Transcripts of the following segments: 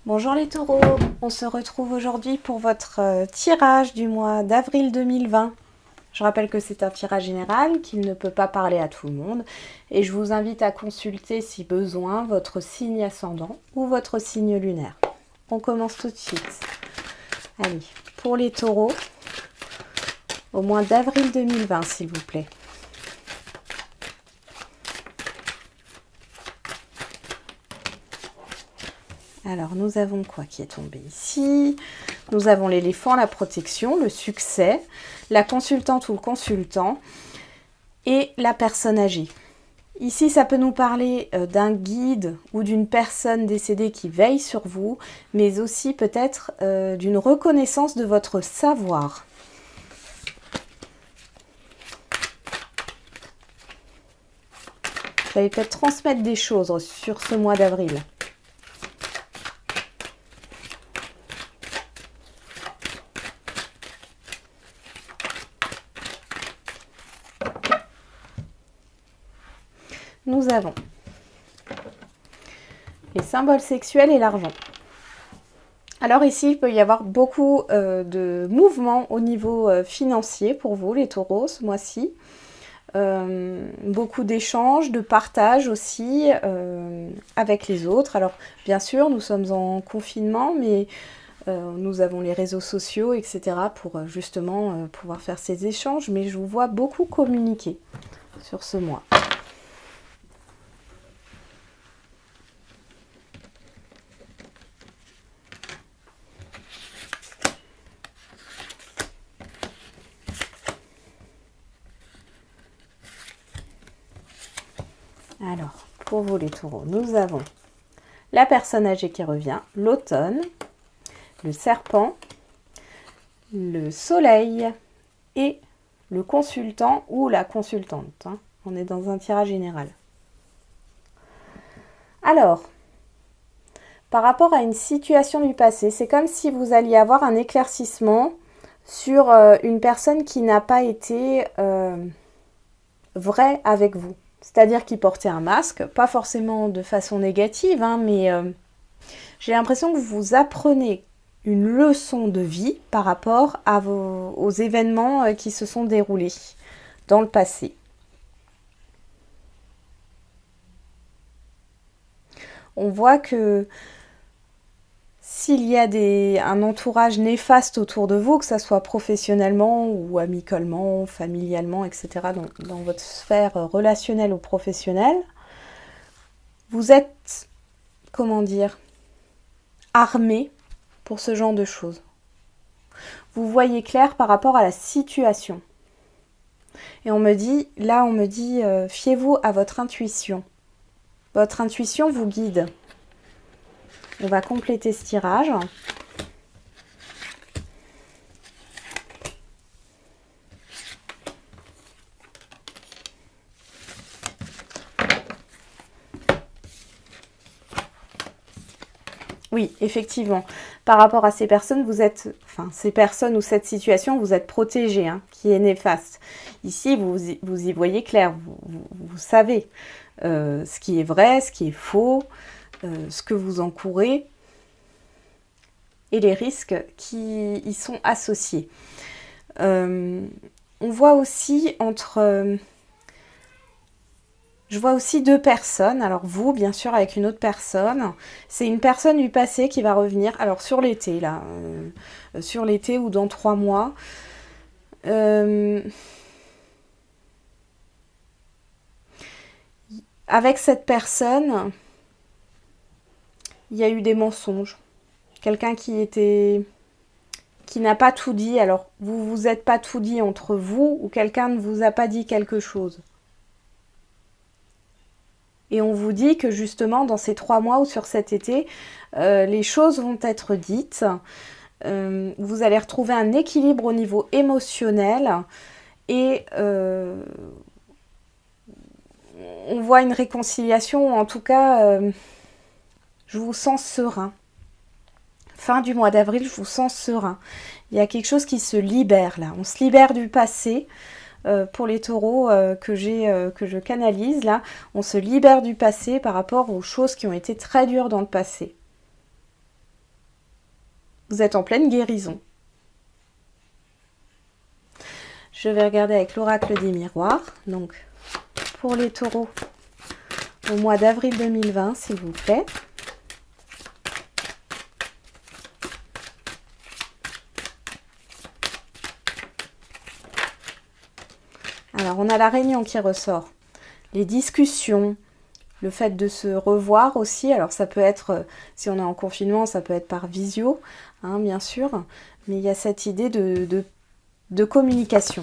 Bonjour les taureaux, on se retrouve aujourd'hui pour votre tirage du mois d'avril 2020. Je rappelle que c'est un tirage général, qu'il ne peut pas parler à tout le monde et je vous invite à consulter si besoin votre signe ascendant ou votre signe lunaire. On commence tout de suite. Allez, pour les taureaux, au mois d'avril 2020 s'il vous plaît. Alors, nous avons quoi qui est tombé ici? Nous avons l'éléphant, la protection, le succès, la consultante ou le consultant et la personne âgée. Ici, ça peut nous parler d'un guide ou d'une personne décédée qui veille sur vous, mais aussi peut-être d'une reconnaissance de votre savoir. Vous allez peut-être transmettre des choses sur ce mois d'avril. Nous avons les symboles sexuels et l'argent. Alors ici, il peut y avoir beaucoup de mouvements au niveau financier pour vous, les taureaux, ce mois-ci. Beaucoup d'échanges, de partage aussi avec les autres. Alors bien sûr, nous sommes en confinement, mais nous avons les réseaux sociaux, etc. pour justement pouvoir faire ces échanges. Mais je vous vois beaucoup communiquer sur ce mois. Alors, pour vous les taureaux, nous avons la personne âgée qui revient, l'automne, le serpent, le soleil et le consultant ou la consultante. On est dans un tirage général. Alors, par rapport à une situation du passé, c'est comme si vous alliez avoir un éclaircissement sur une personne qui n'a pas été vraie avec vous. C'est-à-dire qu'il portait un masque, pas forcément de façon négative, mais j'ai l'impression que vous apprenez une leçon de vie par rapport aux événements qui se sont déroulés dans le passé. On voit que s'il y a un entourage néfaste autour de vous, que ce soit professionnellement ou amicalement, familialement, etc., dans votre sphère relationnelle ou professionnelle, vous êtes, comment dire, armé pour ce genre de choses. Vous voyez clair par rapport à la situation. Et on me dit, fiez-vous à votre intuition. Votre intuition vous guide. On va compléter ce tirage. Oui, effectivement. Par rapport à ces personnes, ces personnes ou cette situation, vous êtes protégé, qui est néfaste. Ici, vous y voyez clair. Vous savez ce qui est vrai, ce qui est faux, ce que vous encourez et les risques qui y sont associés. On voit aussi je vois aussi deux personnes. Alors vous, bien sûr, avec une autre personne. C'est une personne du passé qui va revenir. Alors sur l'été, là. Sur l'été ou dans 3 mois. Avec cette personne, il y a eu des mensonges. Quelqu'un qui n'a pas tout dit. Alors, vous êtes pas tout dit entre vous ou quelqu'un ne vous a pas dit quelque chose. Et on vous dit que justement, dans ces 3 mois ou sur cet été, les choses vont être dites. Vous allez retrouver un équilibre au niveau émotionnel et on voit une réconciliation. En tout cas, je vous sens serein. Fin du mois d'avril, je vous sens serein. Il y a quelque chose qui se libère là. On se libère du passé. Pour les taureaux que je canalise là, on se libère du passé par rapport aux choses qui ont été très dures dans le passé. Vous êtes en pleine guérison. Je vais regarder avec l'oracle des miroirs. Donc, pour les taureaux, au mois d'avril 2020, s'il vous plaît. Alors, on a la réunion qui ressort. Les discussions, le fait de se revoir aussi. Alors, ça peut être, si on est en confinement, ça peut être par visio, hein, bien sûr. Mais il y a cette idée de communication.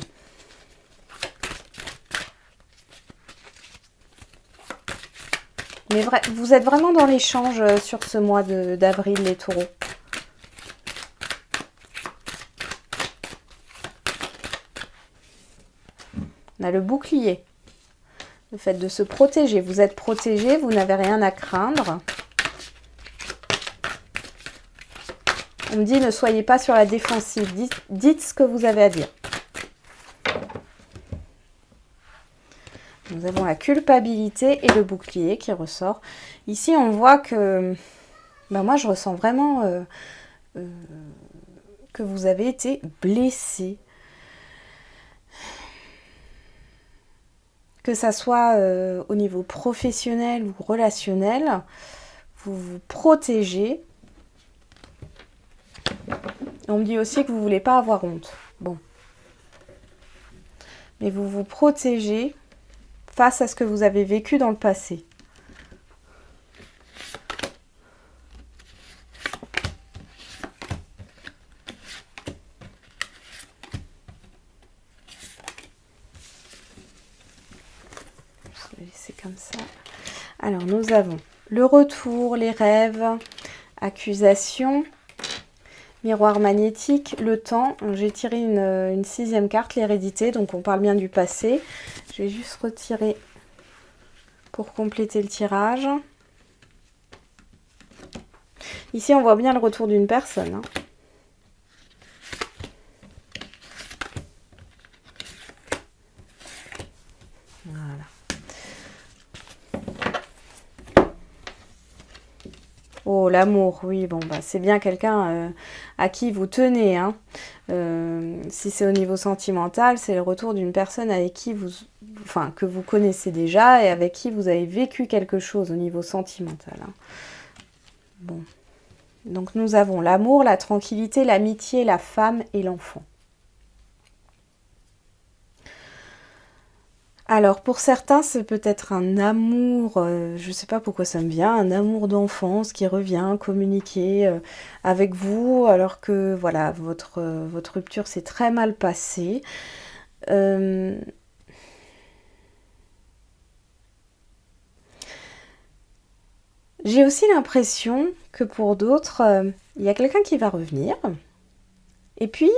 Mais vous êtes vraiment dans l'échange sur ce mois d'avril, les taureaux. On a le bouclier. Le fait de se protéger. Vous êtes protégé, vous n'avez rien à craindre. On me dit ne soyez pas sur la défensive. Dites ce que vous avez à dire. Nous avons la culpabilité et le bouclier qui ressort. Ici, on voit que... Ben moi, je ressens vraiment que vous avez été blessé. Que ça soit au niveau professionnel ou relationnel, vous vous protégez. On me dit aussi que vous ne voulez pas avoir honte. Bon. Mais vous vous protégez face à ce que vous avez vécu dans le passé. Je vais laisser comme ça. Alors, nous avons le retour, les rêves, accusation, miroir magnétique, le temps. J'ai tiré une 6e carte, l'hérédité, donc on parle bien du passé. Je vais juste retirer pour compléter le tirage. Ici, on voit bien le retour d'une personne. Hein. Voilà. Oh, l'amour, oui, bon, bah, c'est bien quelqu'un à qui vous tenez. Hein. Si c'est au niveau sentimental, c'est le retour d'une personne avec qui que vous connaissez déjà et avec qui vous avez vécu quelque chose au niveau sentimental. Hein. Bon. Donc, nous avons l'amour, la tranquillité, l'amitié, la femme et l'enfant. Alors, pour certains, c'est peut-être un amour, je ne sais pas pourquoi ça me vient, un amour d'enfance qui revient communiquer avec vous, alors que, voilà, votre rupture s'est très mal passée. J'ai aussi l'impression que pour d'autres, il y a quelqu'un qui va revenir. Et puis,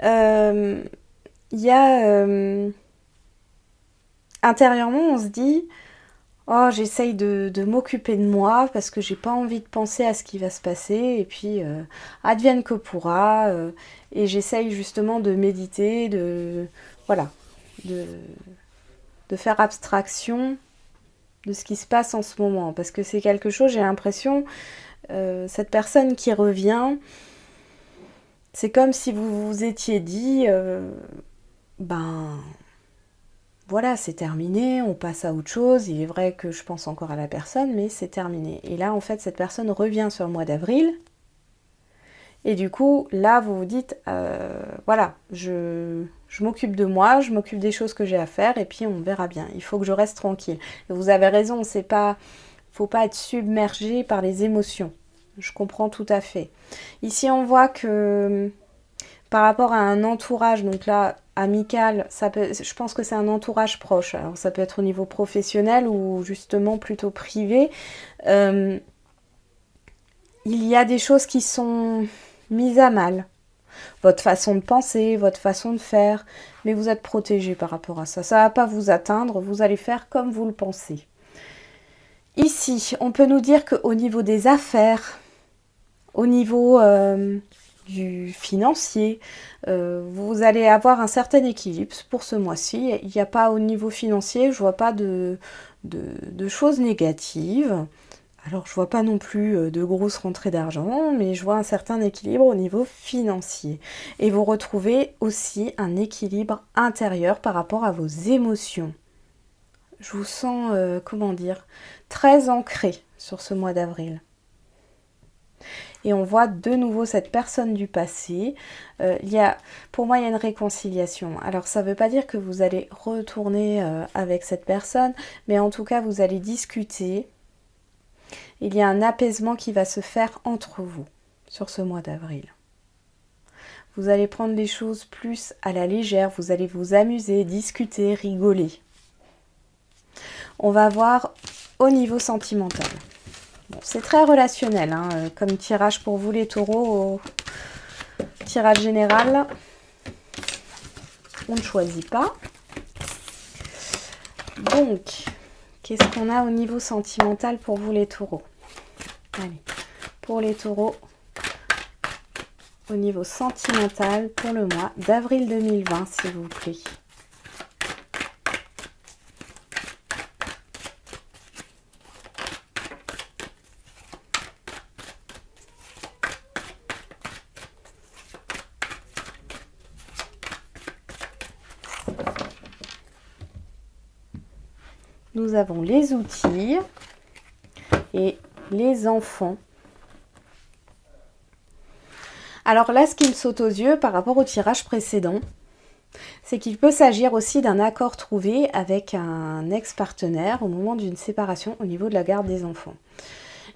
il y a... intérieurement, on se dit « Oh, j'essaye de m'occuper de moi parce que j'ai pas envie de penser à ce qui va se passer. Et puis, advienne que pourra. Et j'essaye justement de méditer, voilà, de faire abstraction de ce qui se passe en ce moment. Parce que c'est quelque chose, j'ai l'impression, cette personne qui revient, c'est comme si vous vous étiez dit voilà, c'est terminé, on passe à autre chose. Il est vrai que je pense encore à la personne, mais c'est terminé. Et là, en fait, cette personne revient sur le mois d'avril. Et du coup, là, vous vous dites, voilà, je m'occupe de moi, je m'occupe des choses que j'ai à faire, et puis on verra bien. Il faut que je reste tranquille. Et vous avez raison, faut pas être submergé par les émotions. Je comprends tout à fait. Ici, on voit que par rapport à un entourage, donc là, amical, je pense que c'est un entourage proche. Alors, ça peut être au niveau professionnel ou justement plutôt privé. Il y a des choses qui sont mises à mal. Votre façon de penser, votre façon de faire, mais vous êtes protégé par rapport à ça. Ça ne va pas vous atteindre, vous allez faire comme vous le pensez. Ici, on peut nous dire qu'au niveau des affaires, au niveau du financier, vous allez avoir un certain équilibre pour ce mois-ci. Il n'y a pas au niveau financier, je ne vois pas de choses négatives. Alors je vois pas non plus de grosses rentrées d'argent, mais je vois un certain équilibre au niveau financier. Et vous retrouvez aussi un équilibre intérieur par rapport à vos émotions. Je vous sens, comment dire, très ancré sur ce mois d'avril. Et on voit de nouveau cette personne du passé. Pour moi, il y a une réconciliation. Alors, ça ne veut pas dire que vous allez retourner avec cette personne, mais en tout cas, vous allez discuter. Il y a un apaisement qui va se faire entre vous sur ce mois d'avril. Vous allez prendre les choses plus à la légère, vous allez vous amuser, discuter, rigoler. On va voir au niveau sentimental. Bon, c'est très relationnel, hein, comme tirage pour vous les taureaux, au tirage général, on ne choisit pas. Donc, qu'est-ce qu'on a au niveau sentimental pour vous les taureaux? Allez, pour les taureaux, au niveau sentimental, pour le mois d'avril 2020, s'il vous plaît. Nous avons les outils et les enfants. Alors là, ce qui me saute aux yeux par rapport au tirage précédent, c'est qu'il peut s'agir aussi d'un accord trouvé avec un ex-partenaire au moment d'une séparation au niveau de la garde des enfants.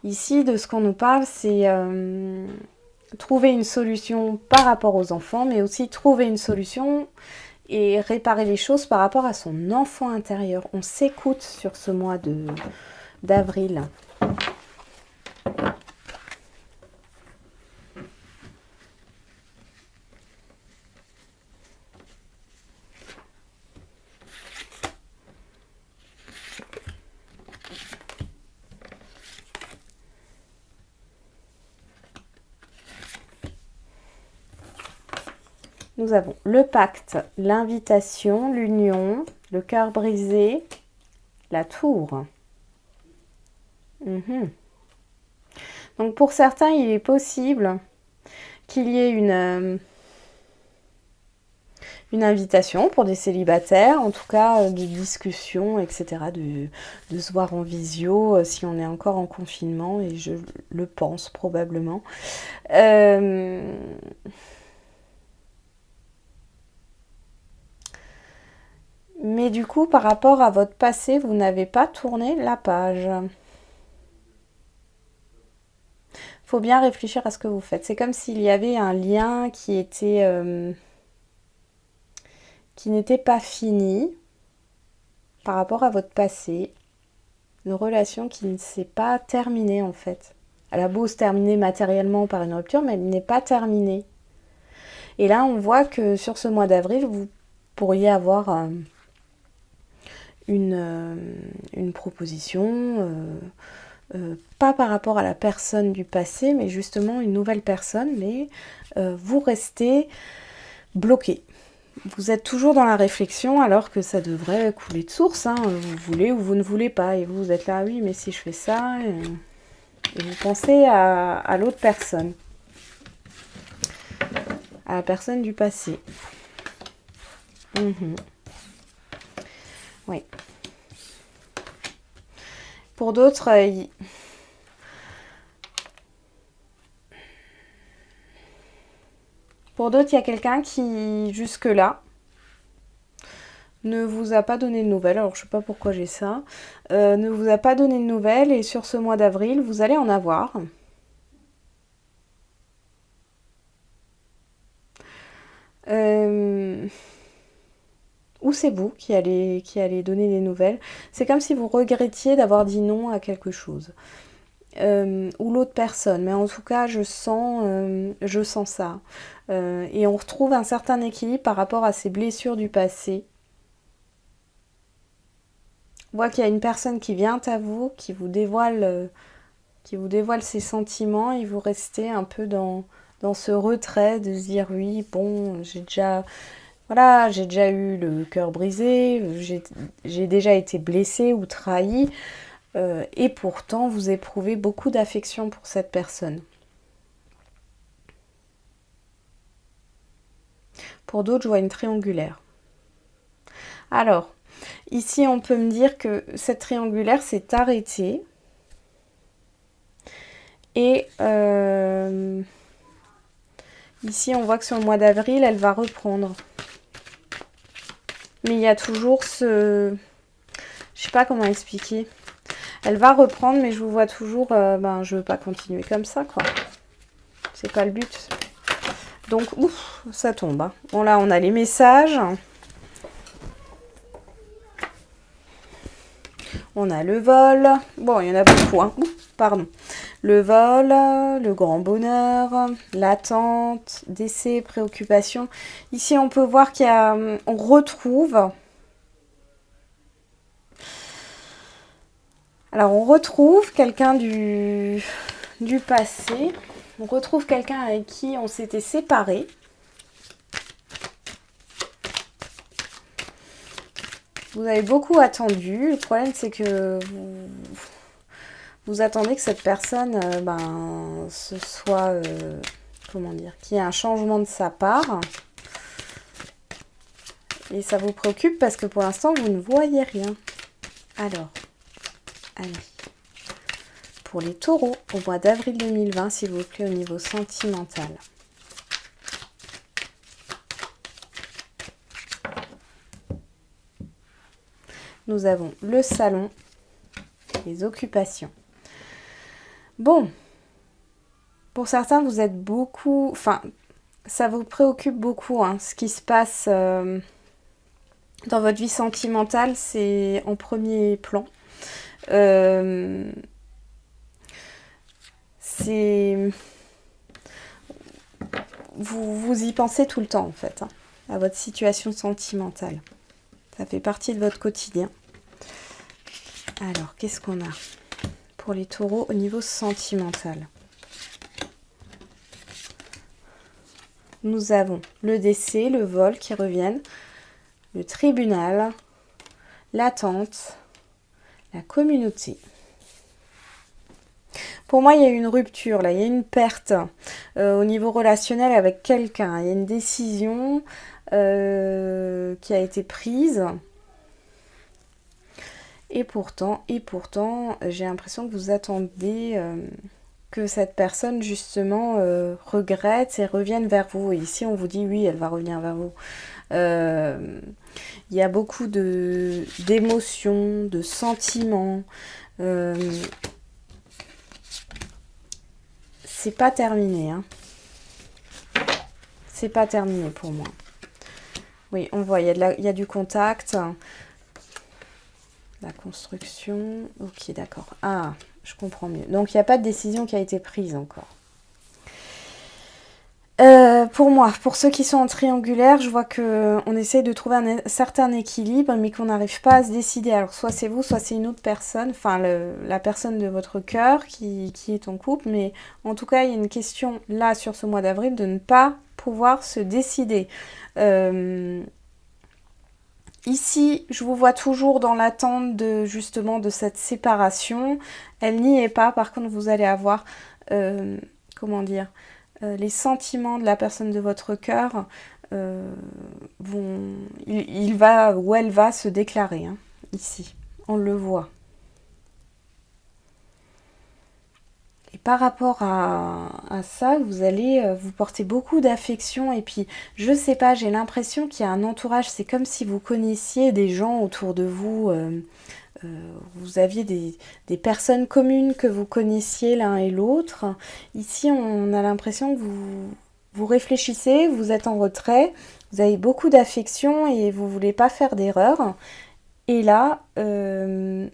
Ici, de ce qu'on nous parle, c'est trouver une solution par rapport aux enfants, mais aussi trouver une solution et réparer les choses par rapport à son enfant intérieur. On s'écoute sur ce mois d'avril. Nous avons le pacte, l'invitation, l'union, le cœur brisé, la tour. Donc pour certains, il est possible qu'il y ait une invitation pour des célibataires, en tout cas de discussion, etc., de se voir en visio si on est encore en confinement, et je le pense probablement. Mais du coup, par rapport à votre passé, vous n'avez pas tourné la page. Faut bien réfléchir à ce que vous faites. C'est comme s'il y avait un lien qui n'était pas fini par rapport à votre passé. Une relation qui ne s'est pas terminée en fait. Elle a beau se terminer matériellement par une rupture, mais elle n'est pas terminée. Et là, on voit que sur ce mois d'avril, vous pourriez avoir une proposition, pas par rapport à la personne du passé, mais justement une nouvelle personne, mais vous restez bloqué. Vous êtes toujours dans la réflexion alors que ça devrait couler de source, hein. Vous voulez ou vous ne voulez pas, et vous êtes là, oui, mais si je fais ça, et vous pensez à l'autre personne, à la personne du passé. Oui. Pour d'autres, il y a quelqu'un qui, jusque-là, ne vous a pas donné de nouvelles. Alors, je ne sais pas pourquoi j'ai ça. Ne vous a pas donné de nouvelles, et sur ce mois d'avril, vous allez en avoir. Ou c'est vous qui allez donner des nouvelles. C'est comme si vous regrettiez d'avoir dit non à quelque chose. Ou l'autre personne. Mais en tout cas, je sens ça. Et on retrouve un certain équilibre par rapport à ces blessures du passé. On voit qu'il y a une personne qui vient à vous, qui vous dévoile ses sentiments, et vous restez un peu dans ce retrait de se dire oui, bon, j'ai déjà eu le cœur brisé, j'ai déjà été blessée ou trahie. Et pourtant, vous éprouvez beaucoup d'affection pour cette personne. Pour d'autres, je vois une triangulaire. Alors, ici, on peut me dire que cette triangulaire s'est arrêtée. Et ici, on voit que sur le mois d'avril, elle va reprendre. Mais il y a toujours ce... Je sais pas comment expliquer. Elle va reprendre, mais je vous vois toujours... je veux pas continuer comme ça, quoi. C'est pas le but. Donc, ouf, ça tombe. Hein. Bon, là, on a les messages. On a le vol. Bon, il y en a beaucoup. Hein. Ouh, pardon. Le vol, le grand bonheur, l'attente, décès, préoccupation. Ici, on peut voir qu'il y a... On retrouve... Alors, on retrouve quelqu'un du passé. On retrouve quelqu'un avec qui on s'était séparés. Vous avez beaucoup attendu. Le problème, c'est que vous attendez que cette personne, ce soit... comment dire, qu'il y ait un changement de sa part. Et ça vous préoccupe parce que pour l'instant, vous ne voyez rien. Alors, allez. Pour les taureaux, au mois d'avril 2020, s'il vous plaît, au niveau sentimental. Nous avons le salon, les occupations. Bon, pour certains, vous êtes beaucoup... Enfin, ça vous préoccupe beaucoup, hein, ce qui se passe dans votre vie sentimentale, c'est en premier plan. Vous y pensez tout le temps, en fait, hein, à votre situation sentimentale. Ça fait partie de votre quotidien. Alors, qu'est-ce qu'on a pour les taureaux au niveau sentimental? Nous avons le décès, le vol qui reviennent, le tribunal, l'attente, la communauté. Pour moi, il y a une rupture, là, il y a une perte au niveau relationnel avec quelqu'un. Il y a une décision qui a été prise. Et pourtant, j'ai l'impression que vous attendez que cette personne, justement, regrette et revienne vers vous. Et ici, on vous dit, oui, elle va revenir vers vous. Il y a beaucoup d'émotions, de sentiments. C'est pas terminé, hein. C'est pas terminé pour moi. Oui, on voit, il y a du contact. La construction. Ok, d'accord. Ah, je comprends mieux. Donc, il n'y a pas de décision qui a été prise encore. Pour moi, pour ceux qui sont en triangulaire, je vois qu'on essaye de trouver un certain équilibre, mais qu'on n'arrive pas à se décider. Alors, soit c'est vous, soit c'est une autre personne, enfin, la personne de votre cœur qui est en couple. Mais en tout cas, il y a une question là, sur ce mois d'avril, de ne pas pouvoir se décider. Ici, je vous vois toujours dans l'attente justement de cette séparation. Elle n'y est pas. Par contre, vous allez avoir, comment dire, les sentiments de la personne de votre cœur il va ou elle va se déclarer, hein, ici. On le voit. Et par rapport à ça, vous allez vous porter beaucoup d'affection. Et puis, je sais pas, j'ai l'impression qu'il y a un entourage. C'est comme si vous connaissiez des gens autour de vous. Vous aviez des personnes communes que vous connaissiez l'un et l'autre. Ici, on a l'impression que vous réfléchissez, vous êtes en retrait. Vous avez beaucoup d'affection et vous voulez pas faire d'erreur. Et là... on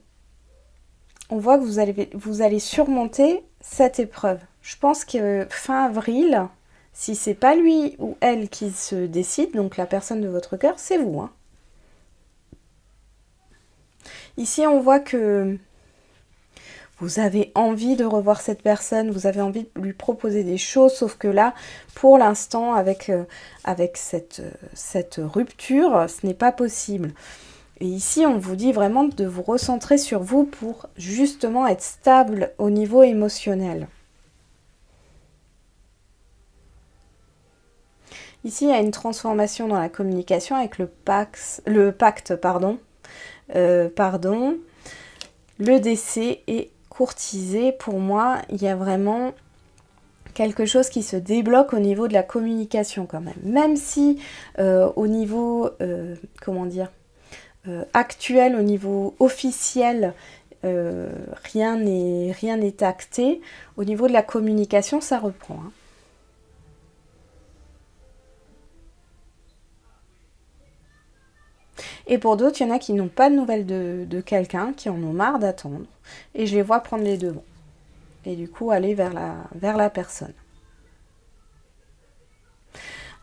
voit que vous allez surmonter cette épreuve. Je pense que fin avril, si c'est pas lui ou elle qui se décide, donc la personne de votre cœur, c'est vous. Hein. Ici, on voit que vous avez envie de revoir cette personne, vous avez envie de lui proposer des choses, sauf que là, pour l'instant, avec cette rupture, ce n'est pas possible. Et ici, on vous dit vraiment de vous recentrer sur vous pour justement être stable au niveau émotionnel. Ici, il y a une transformation dans la communication avec le pacte, le décès est courtisé. Pour moi, il y a vraiment quelque chose qui se débloque au niveau de la communication quand même. Même si au niveau, actuel, au niveau officiel, rien n'est acté, au niveau de la communication, ça reprend. Hein. Et pour d'autres, il y en a qui n'ont pas de nouvelles de quelqu'un, qui en ont marre d'attendre. Et je les vois prendre les devants. Et du coup, aller vers la personne.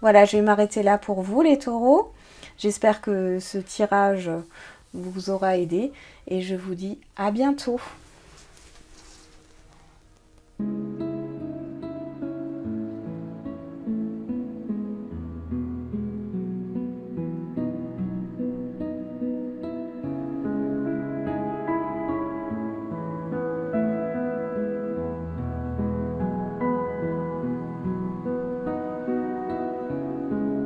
Voilà, je vais m'arrêter là pour vous, les taureaux. J'espère que ce tirage vous aura aidé. Et je vous dis à bientôt.